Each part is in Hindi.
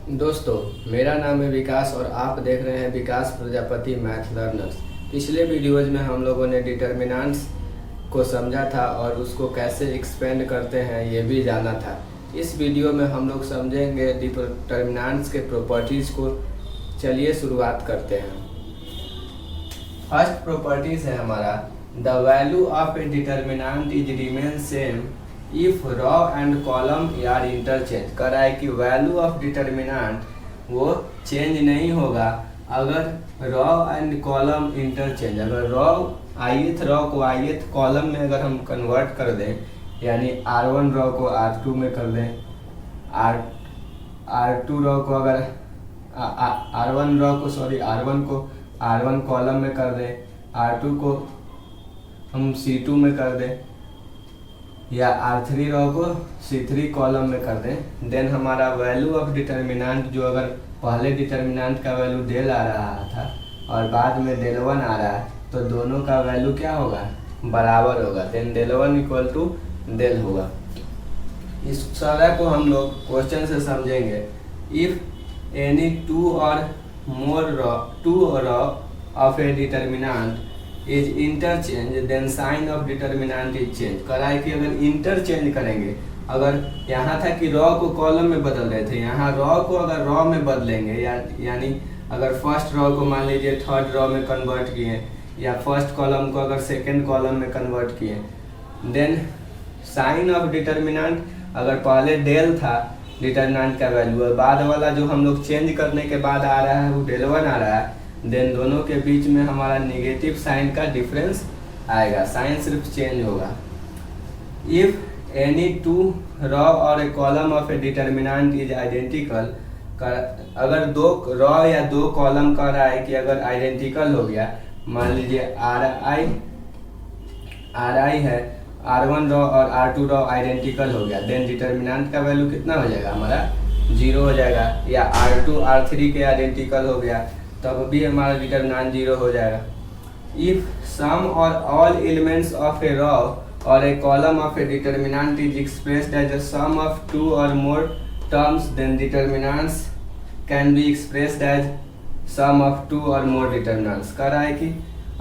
दोस्तों, मेरा नाम है विकास और आप देख रहे हैं विकास प्रजापति मैथ लर्नर्स। पिछले वीडियोज़ में हम लोगों ने डिटर्मिनेंट्स को समझा था और उसको कैसे एक्सपेंड करते हैं ये भी जाना था। इस वीडियो में हम लोग समझेंगे डिटर्मिनेंट्स के प्रॉपर्टीज़ को। चलिए शुरुआत करते हैं। फर्स्ट प्रॉपर्टीज़ है हमारा, the value of a determinant is remain same if row and column are interchange. कर रहा है कि वैल्यू ऑफ डिटर्मिनेंट वो चेंज नहीं होगा अगर रॉ एंड कॉलम इंटरचेंज। अगर रॉ ith रॉ को ith कॉलम में अगर हम कन्वर्ट कर दें, यानी r1 रॉ को r2 में कर दें, r2 रॉ को अगर r1 को r1 कॉलम में कर दें, r2 को हम c2 में कर दें, या r3 रो को c3 कॉलम में कर दें, देन हमारा वैल्यू ऑफ डिटर्मिनेंट जो अगर पहले डिटर्मिनेंट का वैल्यू डेल आ रहा था और बाद में डेल वन आ रहा है तो दोनों का वैल्यू क्या होगा, बराबर होगा। Then del one equal to del होगा। इस सारा को हम लोग क्वेश्चन से समझेंगे। If any two row of a determinant is interchange then sign of determinant is change. करा है कि अगर इंटरचेंज करेंगे, अगर यहाँ था कि रॉ को कॉलम में बदल रहे थे, यहाँ रॉ को अगर रॉ में बदलेंगे, यानी अगर फर्स्ट रॉ को मान लीजिए थर्ड रॉ में कन्वर्ट किए, या फर्स्ट कॉलम को अगर सेकेंड कॉलम में कन्वर्ट किए, देन साइन ऑफ डिटर्मिनेंट अगर पहले डेल था डिटर्मिनेंट का वैल्यू और बाद वाला जो हम लोग चेंज करने के बाद आ रहा है वो डेल वन आ रहा है, देन दोनों के बीच में हमारा नेगेटिव साइन का डिफरेंस आएगा, साइन सिर्फ चेंज होगा। If any two row or a column of a determinant is identical, अगर दो रॉ या दो कॉलम का रहा है कि अगर आइडेंटिकल हो गया, मान लीजिए आर आई है, r1 रॉ और r2 रॉ आइडेंटिकल हो गया, देन डिटर्मिनेंट का वैल्यू कितना हो जाएगा, हमारा 0 हो जाएगा। या r2 r3 के आइडेंटिकल हो गया तब भी हमारा डिटर्मिनेंट 0 हो जाएगा। If some or all elements of a row or a column of a determinant is expressed as a sum of two or more terms, then determinants can be expressed as sum of two or more determinants. कह रहा है कि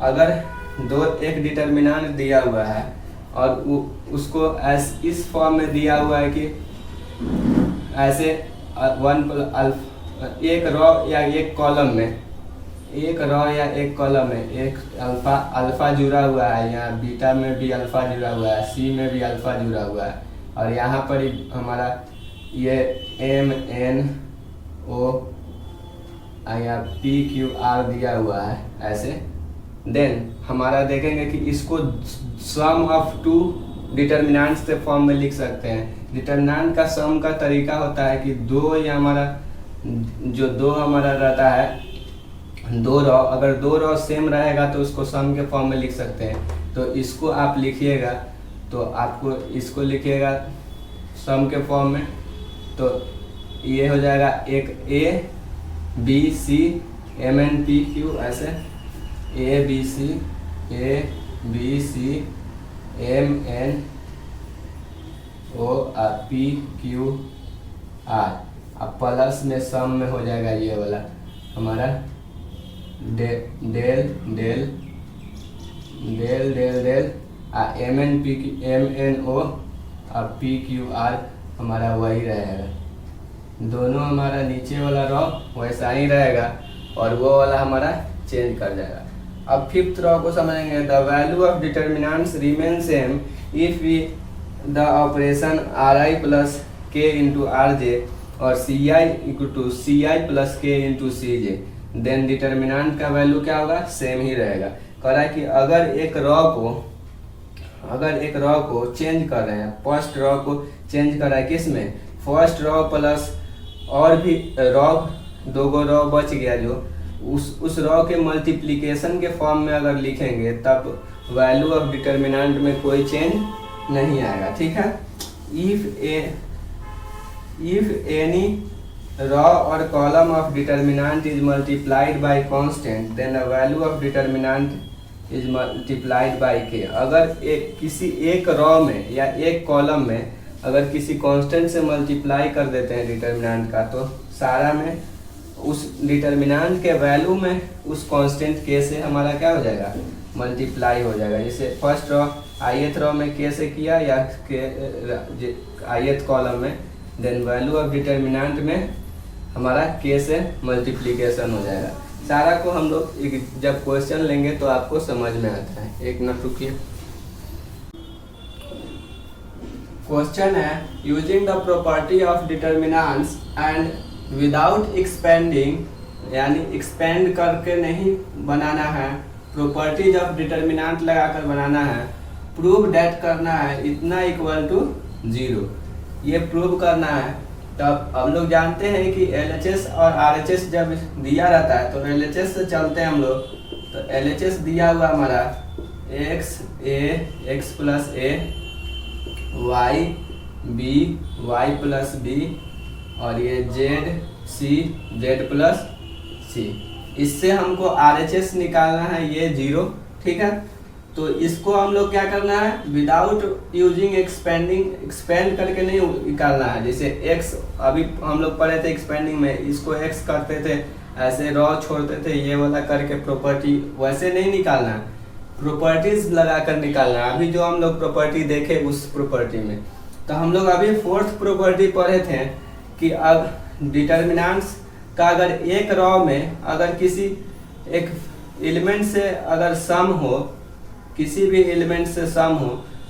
अगर एक डिटर्मिनेंट दिया हुआ है और उसको इस फॉर्म में दिया हुआ है कि ऐसे एक रॉ या एक कॉलम में एक अल्फा जुड़ा हुआ है, यहाँ बीटा में भी अल्फा जुड़ा हुआ है, सी में भी अल्फा जुड़ा हुआ है, और यहाँ पर ही हमारा ये एम एन ओ या पी क्यू आर दिया हुआ है ऐसे, देन हमारा देखेंगे कि इसको सम ऑफ टू डिटर्मिनेंट्स के फॉर्म में लिख सकते हैं। डिटर्मिनेंट का सम का तरीका होता है कि दो हमारा रहता है, दो रॉ, अगर दो रॉ सेम रहेगा तो उसको सम के फॉर्म में लिख सकते हैं। तो इसको आप लिखिएगा, तो आपको इसको लिखिएगा सम के फॉर्म में, तो ये हो जाएगा एक A B C M N P Q, ऐसे A B C M N O P Q R, अब प्लस में सम में हो जाएगा ये वाला हमारा del del M N O और पी क्यू आर हमारा वही रहेगा। दोनों हमारा नीचे वाला रॉ वैसा ही रहेगा और वो वाला हमारा चेंज कर जाएगा। अब फिफ्थ रॉ को समझेंगे। The value of determinants remain same if we the operation R I plus के into R J or C I equal to C I plus के into C J, then determinant का वैल्यू क्या होगा, सेम ही रहेगा। कह रहा है कि अगर एक रॉ को चेंज कर रहे हैं, फर्स्ट रॉ को चेंज कर रहा है किस में, फर्स्ट रॉ प्लस और भी रॉ, दो रॉ बच गया जो उस रॉ के मल्टीप्लिकेशन के फॉर्म में अगर लिखेंगे तब वैल्यू ऑफ डिटर्मिनेंट में कोई चेंज नहीं आएगा। ठीक है। इफ एनी रॉ और column of determinant is multiplied by constant then the value of determinant is multiplied by k. अगर किसी एक रॉ में या एक कॉलम में अगर किसी कांस्टेंट से मल्टीप्लाई कर देते हैं डिटर्मिनेंट का, तो सारा में उस डिटर्मिनेंट के वैल्यू में उस कांस्टेंट के से हमारा क्या हो जाएगा, मल्टीप्लाई हो जाएगा। जैसे फर्स्ट रो ith रो में के से किया या के ith कॉलम में, देन वैल्यू ऑफ डिटर्मिनेंट में हमारा के से मल्टीप्लिकेशन हो जाएगा। सारा को हम लोग जब क्वेश्चन लेंगे तो आपको समझ में आता है। एक मिनट रुकिए। क्वेश्चन है using the property of determinants and without expanding, यानी एक्सपेंड करके नहीं बनाना है, प्रॉपर्टीज ऑफ डिटर्मिनेंट लगाकर बनाना है। प्रूव डेट करना है इतना इक्वल टू 0, ये प्रूव करना है। तब हम लोग जानते हैं कि LHS और RHS जब दिया रहता है तो LHS से चलते हैं हम लोग। तो LHS दिया हुआ हमारा x plus a, y plus b और ये z प्लस c। इससे हमको RHS निकालना है, ये 0, ठीक है। तो इसको हम लोग क्या करना है, विदाउट यूजिंग एक्सपेंड करके नहीं निकालना है। जैसे x अभी हम लोग पढ़े थे एक्सपेंडिंग में, इसको x करते थे, ऐसे रॉ छोड़ते थे, ये वाला करके प्रॉपर्टी वैसे नहीं निकालना है, प्रॉपर्टीज लगाकर निकालना है। अभी जो हम लोग प्रॉपर्टी देखे उस प्रॉपर्टी में, तो हम लोग अभी फोर्थ प्रॉपर्टी पढ़े थे कि अब डिटर्मिनेंट्स का अगर एक रॉ में अगर किसी एक एलिमेंट से अगर सम हो, किसी भी एलिमेंट से सम हो,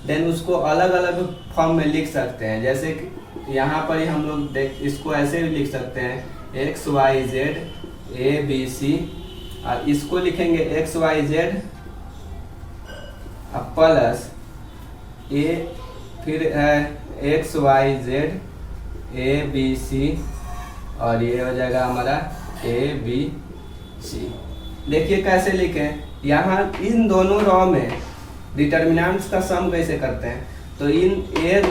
देन उसको अलग अलग फॉर्म में लिख सकते हैं। जैसे कि यहाँ पर ही हम लोग इसको ऐसे भी लिख सकते हैं x y z a b c, और इसको लिखेंगे x y z plus a, फिर x y z a b c और ये हो जाएगा हमारा a b c। देखिए कैसे लिखें, यहाँ इन दोनों रॉ में डिटर्मिनेंट्स का सम कैसे करते हैं। तो इन ये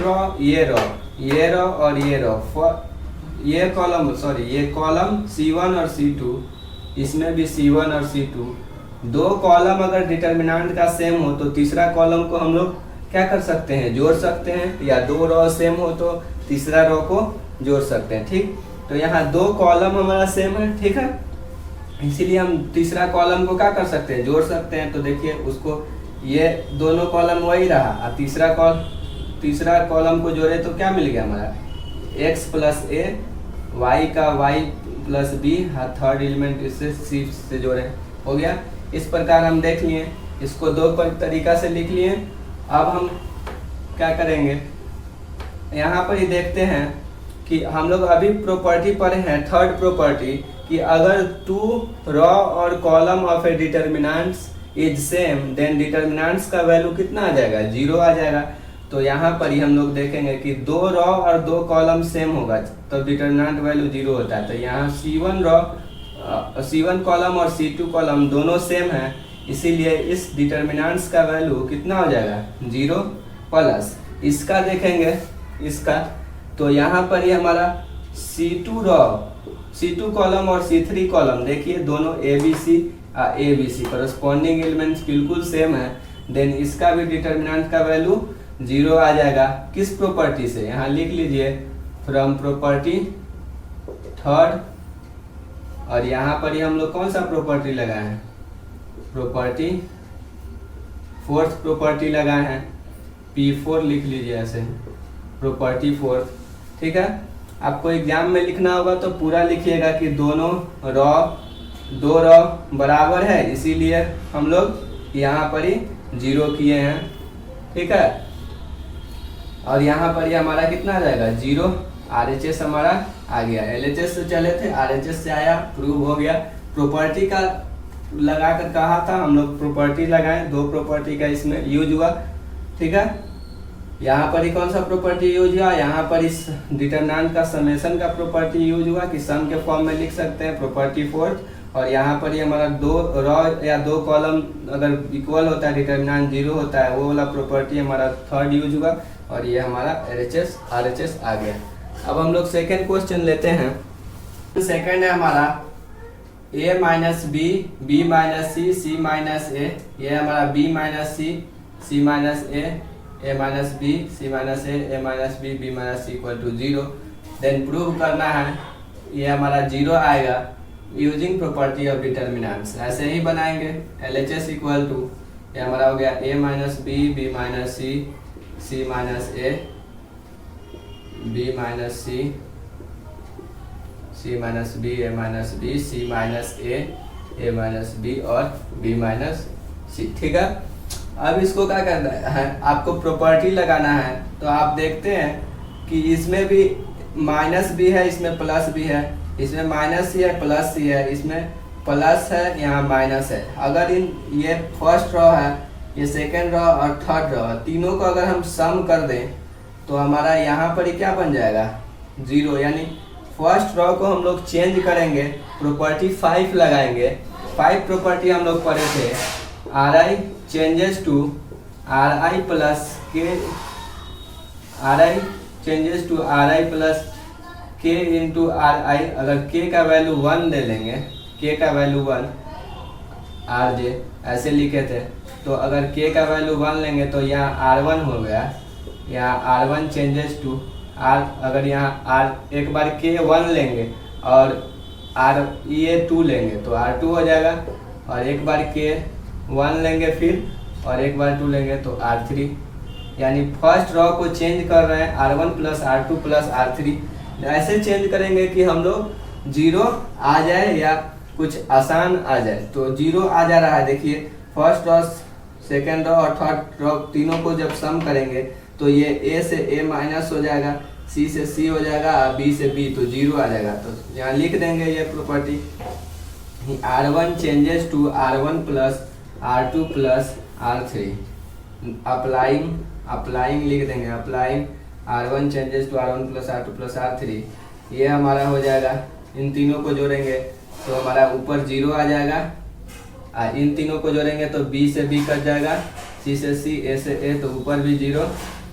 रॉ और ये कॉलम C1 और C2, इसमें भी C1 और C2, दो कॉलम अगर डिटर्मिनेंट का सेम हो तो तीसरा कॉलम को हम लोग क्या कर सकते हैं, जोड़ सकते हैं, या दो रॉ सेम हो तो तीसरा रॉ को जोड़ सकते हैं, ठीक। तो यहाँ दो कॉलम हमारा सेम है, ठीक है, इसीलिए हम तीसरा कॉलम को क्या कर सकते हैं, जोड़ सकते हैं। तो देखिए उसको, ये दोनों कॉलम वही रहा, और तीसरा कॉलम को जोड़े तो क्या मिल गया हमारा, x प्लस a, y का y plus b, third element इससे c से जोड़े, हो गया। इस प्रकार हम देख लिए, इसको दो तरीका से लिख लिए। अब हम क्या करेंगे, यहाँ पर ही देखते हैं कि हम लोग अभी प्रॉपर्टी पढ़े हैं, थर्ड प्रॉपर्टी, कि अगर टू रॉ और column of a determinants is same then determinants का वैल्यू कितना आ जाएगा, 0 आ जाएगा। तो यहाँ पर ही हम लोग देखेंगे कि दो रॉ और दो कॉलम सेम होगा तो डिटर्मिनेंट वैल्यू 0 होता है। तो यहाँ C1 कॉलम और C2 कॉलम दोनों सेम है, इसीलिए इस डिटर्मिनेंट्स का वैल्यू कितना हो जाएगा, 0 प्लस इसका देखेंगे, इसका तो यहाँ पर ही हमारा C2 कॉलम और C3 कॉलम, देखिए दोनों ABC करस्पॉन्डिंग एलिमेंट्स बिल्कुल सेम है, देन इसका भी डिटर्मिनेंट का वैल्यू 0 आ जाएगा। किस प्रॉपर्टी से, यहाँ लिख लीजिए, फ्रॉम प्रॉपर्टी थर्ड, और यहाँ पर ही हम लोग कौन सा प्रॉपर्टी लगाए हैं, प्रॉपर्टी फोर्थ प्रॉपर्टी लगाए हैं, P4 लिख लीजिए ऐसे, प्रॉपर्टी फोर्थ, ठीक है। आपको एग्जाम में लिखना होगा तो पूरा लिखिएगा कि दो रॉ बराबर है, इसीलिए हम लोग यहाँ पर ही 0 किए हैं, ठीक है। और यहाँ पर ही हमारा कितना आ जाएगा, 0। RHS हमारा आ गया, LHS से चले थे, RHS से आया, प्रूव हो गया। प्रॉपर्टी का लगा कर कहा था हम लोग, प्रॉपर्टी लगाए, दो प्रॉपर्टी का इसमें यूज हुआ, ठीक है। यहाँ पर ही कौन सा प्रॉपर्टी यूज हुआ, यहाँ पर इस डिटर्मिनेंट का समेशन का प्रॉपर्टी यूज हुआ कि सम के फॉर्म में लिख सकते हैं, प्रॉपर्टी फोर्थ। और यहाँ पर ही हमारा दो रॉ या दो कॉलम अगर इक्वल होता है, डिटर्मिनेंट 0 होता है, वो वाला प्रॉपर्टी हमारा थर्ड यूज हुआ, और ये हमारा RHS आ गया। अब हम लोग सेकेंड क्वेश्चन लेते हैं। सेकेंड है हमारा a minus b, b minus c, c minus a, ये हमारा b minus c, c minus a minus b, c minus a minus b, b minus c equal to 0। Then prove करना है ये हमारा 0 आएगा यूजिंग प्रॉपर्टी ऑफ डिटर्मिनेंट्स। ऐसे ही बनाएंगे LHS इक्वल टू, ये हमारा हो गया a minus b, b minus c, c minus a, b minus c, c minus b, a minus b, c minus a minus b और बी माइनस सी। ठीक है, अब इसको क्या करना है, आपको प्रॉपर्टी लगाना है। तो आप देखते हैं कि इसमें भी माइनस भी है, इसमें प्लस भी है, इसमें माइनस सी है प्लस सी है, इसमें प्लस है यहाँ माइनस है। अगर ये फर्स्ट रॉ है, ये सेकेंड रॉ और थर्ड रॉ, तीनों को अगर हम सम कर दें तो हमारा यहाँ पर ही क्या बन जाएगा 0। यानी फर्स्ट रॉ को हम लोग चेंज करेंगे, प्रॉपर्टी 5 लगाएंगे। 5 प्रॉपर्टी हम लोग पढ़े थे, RI changes to RI plus k, RI changes to RI plus के इंटू RI। अगर k का वैल्यू 1 ले लेंगे, k का वैल्यू 1 RJ ऐसे लिखे थे, तो अगर k का वैल्यू 1 लेंगे तो यहाँ R1 हो गया, यहाँ R1 चेंजेस टू R। अगर यहाँ R एक बार k 1 लेंगे और R ये 2 लेंगे तो R2 हो जाएगा, और एक बार k 1 लेंगे फिर और एक बार 2 लेंगे तो R3। यानी फर्स्ट रॉ को चेंज कर रहे हैं R1 plus R2 plus R3। ऐसे चेंज करेंगे कि हम लोग 0 आ जाए या कुछ आसान आ जाए। तो 0 आ जा रहा है, देखिए फर्स्ट रॉ, सेकेंड रॉ और थर्ड रॉ तीनों को जब सम करेंगे तो ये A से A माइनस हो जाएगा, C से C हो जाएगा, B से B, तो 0 आ जाएगा। तो यहाँ लिख देंगे ये property, R1 changes to R1 plus R2 plus R3। Applying लिख देंगे, applying R1 changes to R1 plus R2 plus R3। ये हमारा हो जाएगा, इन तीनों को जोड़ेंगे तो हमारा ऊपर 0 आ जाएगा, इन तीनों को जोड़ेंगे तो B से B कट जाएगा, C से C, A से A, तो ऊपर भी 0,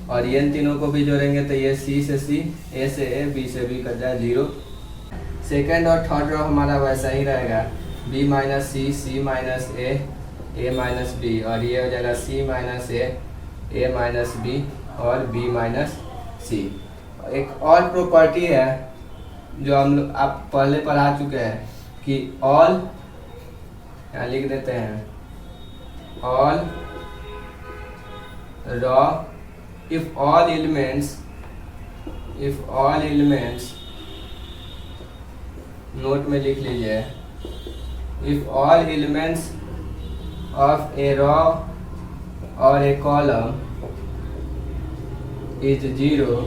और ये इन तीनों को भी जोड़ेंगे तो ये C से C, A से A, B से B कट जाए 0। सेकेंड और थर्ड रॉ हमारा वैसा ही रहेगा, B minus C, C minus A minus B, और ये हो जाएगा C minus A minus B और B माइनस C। एक और प्रॉपर्टी है जो हम लोग आप पहले पढ़ा चुके हैं कि ऑल, यहाँ लिख देते हैं, all raw if all elements note में लिख लीजिए, if all elements of a row or a column is 0,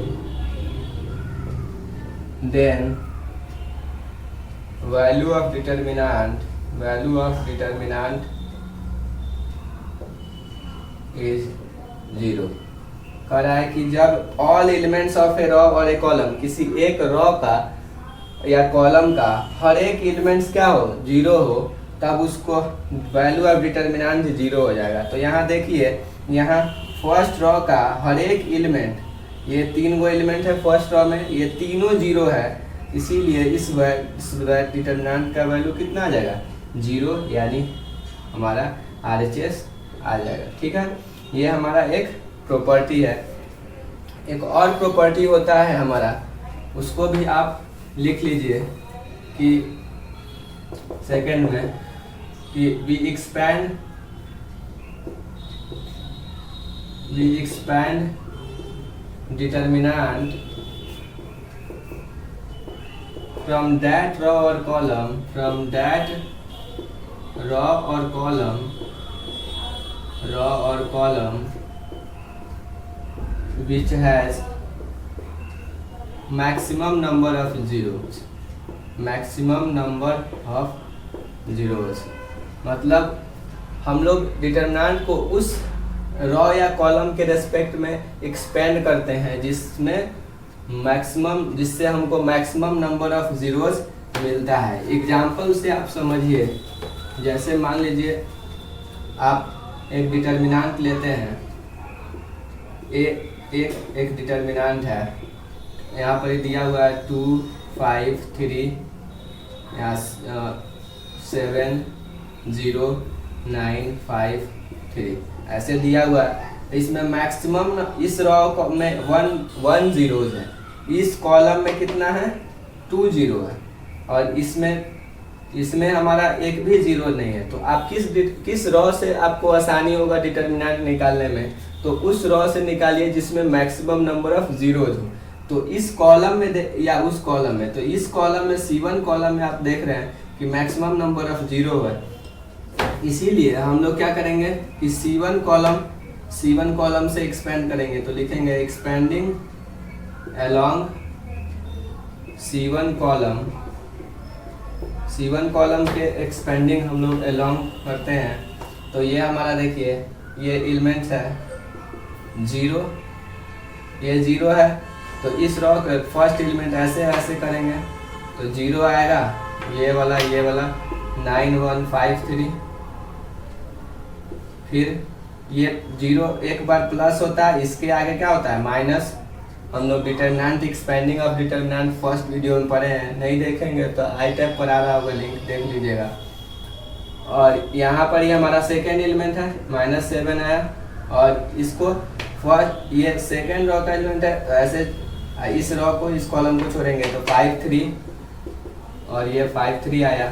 then value of determinant is 0। कह रहा है कि जब all elements of a row or a column, किसी एक रॉ का या कॉलम का हर एक एलिमेंट्स क्या हो 0 हो, तब उसको वैल्यू ऑफ डिटर्मिनेंट 0 हो जाएगा। तो यहाँ देखिए, यहाँ फर्स्ट रॉ का हर एक एलिमेंट, ये 3 गो एलिमेंट है फर्स्ट रॉ में, ये तीनों 0 है, इसीलिए इस डिटर्मिनेंट का वैल्यू कितना आ जाएगा 0, यानी हमारा RHS आ जाएगा। ठीक है, ये हमारा एक प्रॉपर्टी है। एक और प्रॉपर्टी होता है हमारा, उसको भी आप लिख लीजिए कि सेकंड में, कि we expand determinant from that row or column which has maximum number of zeros। मतलब हम लोग डिटरमिनेंट को उस रॉ या कॉलम के रेस्पेक्ट में एक्सपेंड करते हैं जिससे हमको मैक्सिमम नंबर ऑफ जीरोस मिलता है। एग्जाम्पल से आप समझिए, जैसे मान लीजिए आप एक डिटरमिनेंट लेते हैं, एक डिटरमिनेंट है, यहाँ पर दिया हुआ है 2 5 3, यहाँ 7 0 9 5 3 ऐसे दिया हुआ है। इसमें मैक्सिमम इस रॉ में 1 0 है, इस कॉलम में कितना है 2 0 है। और इसमें हमारा एक भी जीरो नहीं है। तो आप किस रॉ से आपको आसानी होगा डिटर्मिनेंट निकालने में, तो उस रॉ से निकालिए जिसमें मैक्सिमम नंबर ऑफ जीरोज हो। तो इस कॉलम में या उस कॉलम में, तो इस कॉलम में C1 कॉलम में आप देख रहे हैं कि मैक्सिमम नंबर ऑफ जीरो है। इसीलिए हम लोग क्या करेंगे कि C1 कॉलम से एक्सपेंड करेंगे। तो लिखेंगे एक्सपेंडिंग अलोंग C1 कॉलम के एक्सपेंडिंग हम लोग अलोंग करते हैं। तो ये हमारा देखिए ये एलिमेंट्स है जीरो, ये जीरो है। तो इस रॉ के फर्स्ट एलिमेंट ऐसे करेंगे तो जीरो आएगा, ये वाला 9 1 5 3। फिर ये जीरो एक बार प्लस होता है, इसके आगे क्या होता है माइनस। हम लोग determinant expanding of determinant first video में पढ़े हैं, नहीं देखेंगे तो आई टैब पर आ रहा होगा लिंक, देख लीजिएगा। और यहाँ पर ये हमारा सेकेंड एलिमेंट है -7 आया, और इसको फर्स्ट ये सेकेंड रॉ का एलिमेंट है, तो ऐसे इस रॉ को इस कॉलम को छोड़ेंगे तो 5 3 और ये 5 3 आया,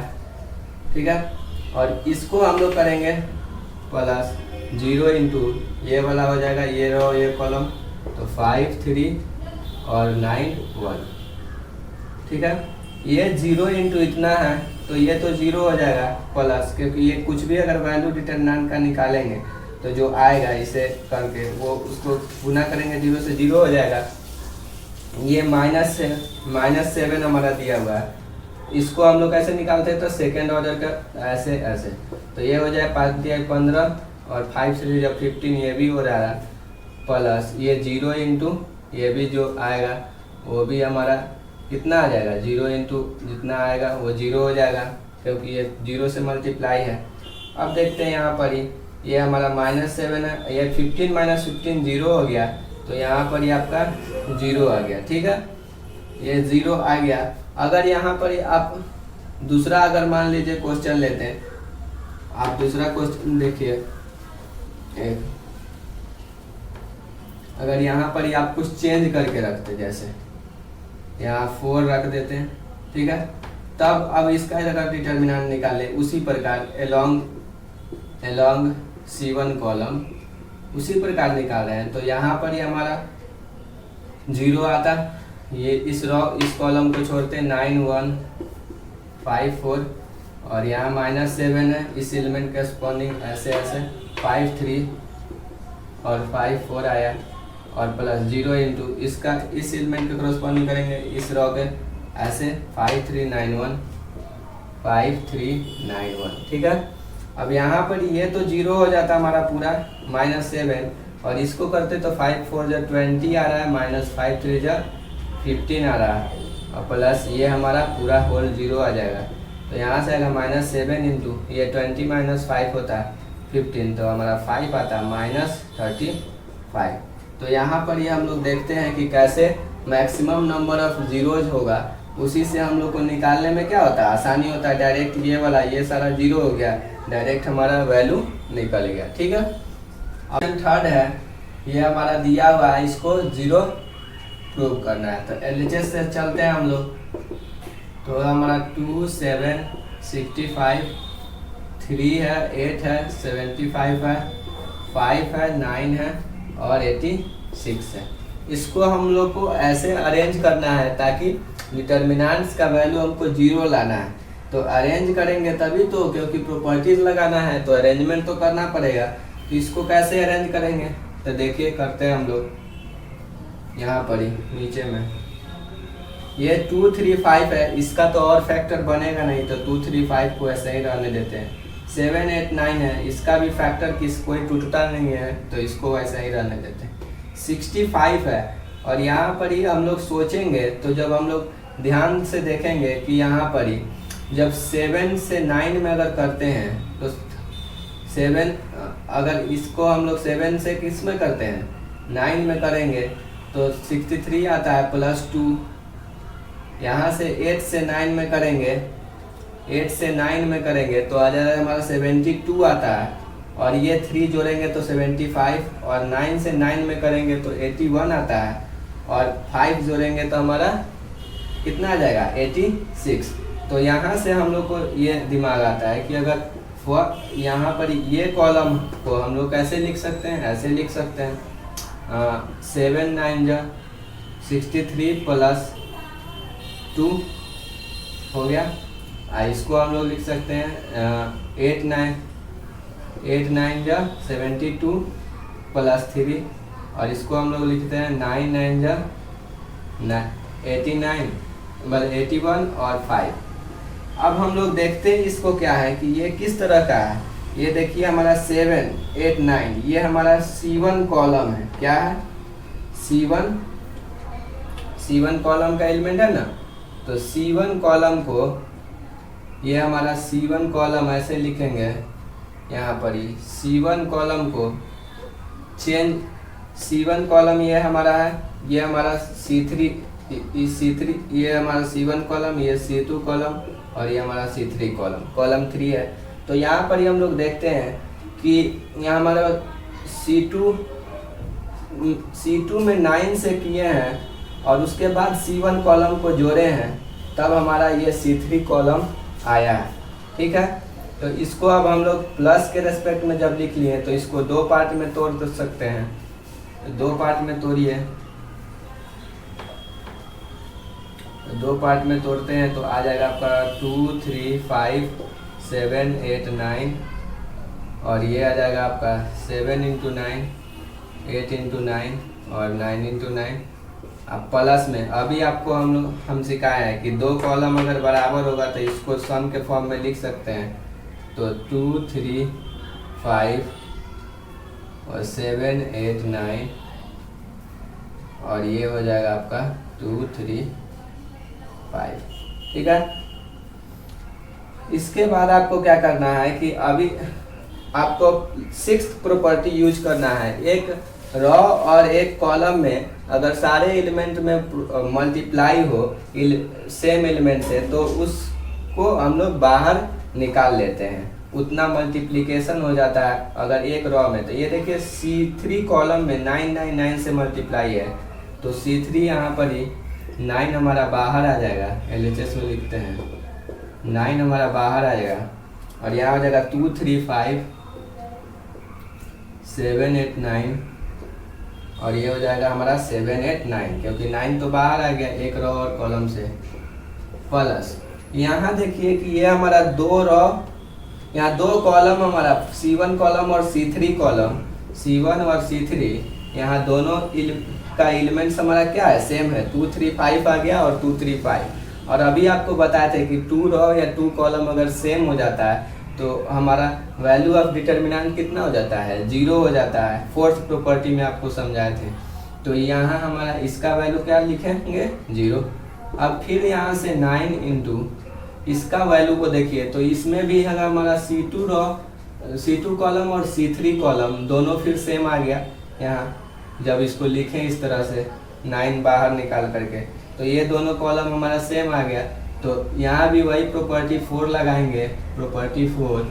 ठीक है। और इसको हम लोग करेंगे प्लस 0 इंटू ये वाला हो जाएगा ये रॉ ये कॉलम, तो 5 3 और 9 1, ठीक है। ये 0 इंटू इतना है तो ये तो 0 हो जाएगा प्लस, क्योंकि ये कुछ भी अगर वैल्यू डिटर्मिनेंट का निकालेंगे तो जो आएगा इसे करके वो उसको गुना करेंगे 0 से 0 हो जाएगा। ये -7 हमारा दिया हुआ है, इसको हम लोग कैसे निकालते हैं तो सेकेंड ऑर्डर का ऐसे तो ये हो जाए 5 दिया 15 और 5 से जब 15 ये भी हो रहा है प्लस ये 0 इंटू ये भी जो आएगा वो भी हमारा कितना आ जाएगा 0 इंटू जितना आएगा वो 0 हो जाएगा, क्योंकि ये 0 से मल्टीप्लाई है। अब देखते हैं यहाँ पर ही ये हमारा -7 है, ये 15 -15 0 हो गया, तो यहाँ पर ही आपका 0 आ गया, ठीक है। ये 0 आ गया। अगर यहाँ पर आप दूसरा अगर मान लीजिए क्वेश्चन लेते हैं, आप दूसरा क्वेश्चन देखिए, अगर यहाँ पर ही आप कुछ चेंज करके रखते, जैसे यहाँ 4 रख देते हैं, ठीक है। तब अब इसका अगर डिटर्मिनेंट निकाले उसी प्रकार अलोंग C1 कॉलम उसी प्रकार निकाल रहे हैं, तो यहाँ पर ही हमारा 0 आता, ये इस कॉलम को छोड़ते 9 1 5 4 और यहाँ -7 है, इस एलिमेंट के स्पॉन्डिंग ऐसे 5 3 और 5 4 आया, और प्लस 0 इंटू इसका इस एलिमेंट के करस्पॉन्डिंग करेंगे इस रॉ के ऐसे 5 3 9 1 5 3 9 1, ठीक है। अब यहाँ पर ये तो 0 हो जाता हमारा पूरा -7, और इसको करते तो 5 4 जा 20 आ रहा है, -5 3 जा 15 आ रहा है, और प्लस ये हमारा पूरा होल 0 आ जाएगा। तो यहाँ से आएगा -7 इंटू ये 20 -5 होता है 15, तो हमारा 5 आता है -35। तो यहाँ पर ये हम लोग देखते हैं कि कैसे मैक्सिमम नंबर ऑफ जीरोज होगा, उसी से हम लोग को निकालने में क्या होता है आसानी होता है। डायरेक्ट ये वाला ये सारा 0 हो गया, डायरेक्ट हमारा वैल्यू निकल गया, ठीक है। ऑप्शन थर्ड है, ये हमारा दिया हुआ है, इसको 0 प्रूव करना है। तो LHS से चलते हैं हम लोग, तो हमारा 2 7 65 3 है 8 है 75 है 5 है 9 है और 86 है। इसको हम लोग को ऐसे अरेंज करना है ताकि डिटर्मिनेंट्स का वैल्यू हमको 0 लाना है। तो अरेंज करेंगे तभी तो, क्योंकि प्रॉपर्टीज लगाना है तो अरेंजमेंट तो करना पड़ेगा। तो इसको कैसे अरेंज करेंगे तो देखिए करते हैं हम लोग। यहाँ पर ही नीचे में ये 2 3 5 है, इसका तो और फैक्टर बनेगा नहीं, तो 2 3 5 को ऐसे ही रहने देते हैं। 7 8 9 है, इसका भी फैक्टर कोई टूटता नहीं है, तो इसको ऐसा ही रहने देते हैं। 65 है, और यहाँ पर ही हम लोग सोचेंगे तो जब हम लोग ध्यान से देखेंगे कि यहाँ पर ही जब 7 से 9 में अगर करते हैं तो 7 अगर इसको हम लोग 7 से किस में करते हैं 9 में करेंगे तो 63 आता है प्लस 2। यहाँ से 8 से 9 में करेंगे 8 से 9 में करेंगे तो आ जाएगा हमारा 72 आता है, और ये 3 जोड़ेंगे तो 75, और 9 से 9 में करेंगे तो 81 आता है, और 5 जोड़ेंगे तो हमारा कितना आ जाएगा 86। तो यहाँ से हम लोग को ये दिमाग आता है कि अगर यहाँ पर ये कॉलम को हम लोग कैसे लिख सकते हैं, ऐसे लिख सकते हैं 7 9 जा 63 प्लस 2 हो गया। इसको हम लोग लिख सकते हैं 8 9 जा 72 प्लस 3, और इसको हम लोग लिखते हैं 9 9 जा 89 मतलब 81 और 5। अब हम लोग देखते हैं इसको क्या है कि ये किस तरह का है। ये देखिए हमारा 7 8 9 ये हमारा C1 कॉलम है। क्या है? C1 कॉलम का एलिमेंट है ना। तो C1 कॉलम को, ये हमारा C1 कॉलम ऐसे लिखेंगे यहाँ पर ही। C1 कॉलम को चेंज, C1 कॉलम ये हमारा है, ये हमारा C3 ये हमारा C1 कॉलम, ये C2 कॉलम, और ये हमारा C3 कॉलम 3 है। तो यहाँ पर ही हम लोग देखते हैं कि यहाँ हमारा C2 में 9 से किए हैं और उसके बाद C1 कॉलम को जोड़े हैं, तब हमारा ये C3 कॉलम आया है। ठीक है, तो इसको अब हम लोग प्लस के रेस्पेक्ट में जब लिख लिए तो इसको दो पार्ट में तोड़ सकते हैं। तो दो पार्ट में तोड़िए, दो पार्ट में तोड़ते हैं तो आ जाएगा आपका 2 3 5 7 8 9, और ये आ जाएगा आपका 7 × 9 8 × 9 और 9 × 9। अब प्लस में अभी आपको हम सिखाए हैं कि दो कॉलम अगर बराबर होगा तो इसको सम के फॉर्म में लिख सकते हैं। तो 2 3 5 और 7 8 9, और ये हो जाएगा आपका 2 3 5। ठीक है, इसके बाद आपको क्या करना है कि अभी आपको 6th प्रॉपर्टी यूज करना है। एक रॉ और एक कॉलम में अगर सारे एलिमेंट में मल्टीप्लाई हो सेम एलिमेंट से, तो उसको हम लोग बाहर निकाल लेते हैं। उतना मल्टीप्लिकेशन हो जाता है अगर एक रॉ में। तो ये देखिए C3 कॉलम में 9 9 9 से मल्टीप्लाई है, तो C3 यहाँ पर ही 9 हमारा बाहर आ जाएगा। LHS में लिखते हैं 9 हमारा बाहर आ जाएगा, और यहाँ हो जाएगा 2 3 5 7 8 9, और ये हो जाएगा हमारा 7 8 9, क्योंकि 9 तो बाहर आ गया एक रॉ और कॉलम से। प्लस यहाँ देखिए कि ये हमारा दो रॉ, यहाँ दो कॉलम हमारा C1 कॉलम और C3 कॉलम, C1 और C3, यहाँ दोनों का एलिमेंट्स हमारा क्या है, सेम है। 2 3 5 आ गया और 2 3 5। और अभी आपको बताए थे कि 2 रॉ या 2 कॉलम अगर सेम हो जाता है तो हमारा वैल्यू ऑफ डिटर्मिनेंट कितना हो जाता है, 0 हो जाता है। 4th प्रॉपर्टी में आपको समझाए थे। तो यहाँ हमारा इसका वैल्यू क्या लिखेंगे, 0। अब फिर यहाँ से 9 × इसका वैल्यू को देखिए, तो इसमें भी अगर हमारा C2 रॉ C2 कॉलम और C3 कॉलम दोनों फिर सेम आ गया। यहाँ जब इसको लिखें इस तरह से 9 बाहर निकाल करके, तो ये दोनों कॉलम हमारा सेम आ गया। तो यहाँ भी वही प्रॉपर्टी 4 लगाएंगे, प्रॉपर्टी 4,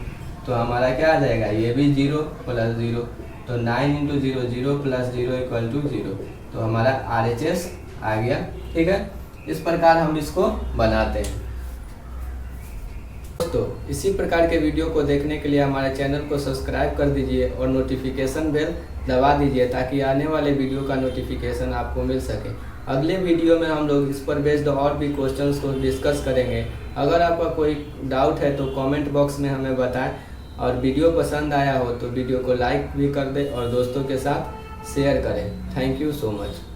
तो हमारा क्या आ जाएगा, ये भी 0 + 0, तो 9 × 0 0 + 0 = 0, तो हमारा RHS आ गया। ठीक है, इस प्रकार हम इसको बनाते हैं। दोस्तों, इसी प्रकार के वीडियो को देखने के लिए हमारे चैनल को सब्सक्राइब कर दीजिए और नोटिफिकेशन बेल दबा दीजिए, ताकि आने वाले वीडियो का नोटिफिकेशन आपको मिल सके। अगले वीडियो में हम लोग इस पर बेस्ड और भी क्वेश्चंस को डिस्कस करेंगे। अगर आपका कोई डाउट है तो कमेंट बॉक्स में हमें बताएं, और वीडियो पसंद आया हो तो वीडियो को लाइक भी कर दें और दोस्तों के साथ शेयर करें। Thank you so much.